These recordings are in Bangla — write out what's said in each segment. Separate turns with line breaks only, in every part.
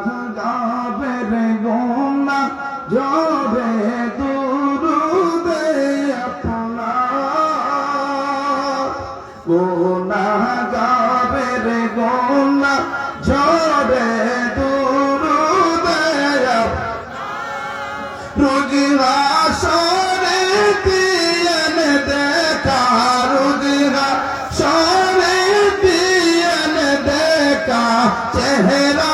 গুনাহগারের গুনাহ ঝরে দুরুদে আপনার, গুনাহগারের গুনাহ ঝরে দুরুদে আপনার, রোজ হাসরে দিয়েন দেখা, রোজ হাসরে দিয়েন দেখা চেহারা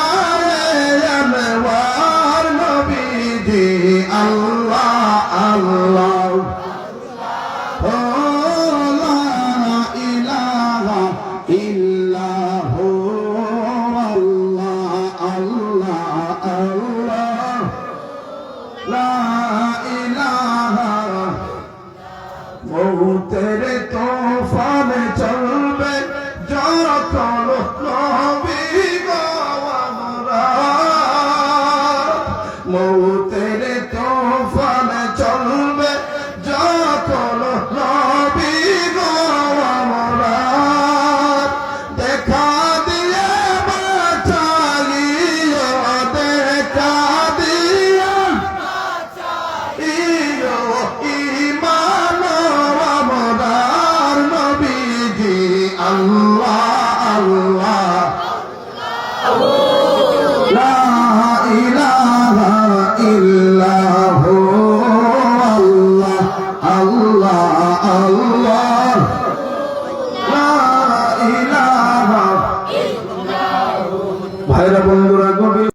আল্লাহ আল্লাহ ও লা ইলাহা ইল্লাহু আল্লাহ আল্লাহ আল্লাহ লা ইলাহা। মৌতের তুফান চলবে যখন নবী গো আমরা,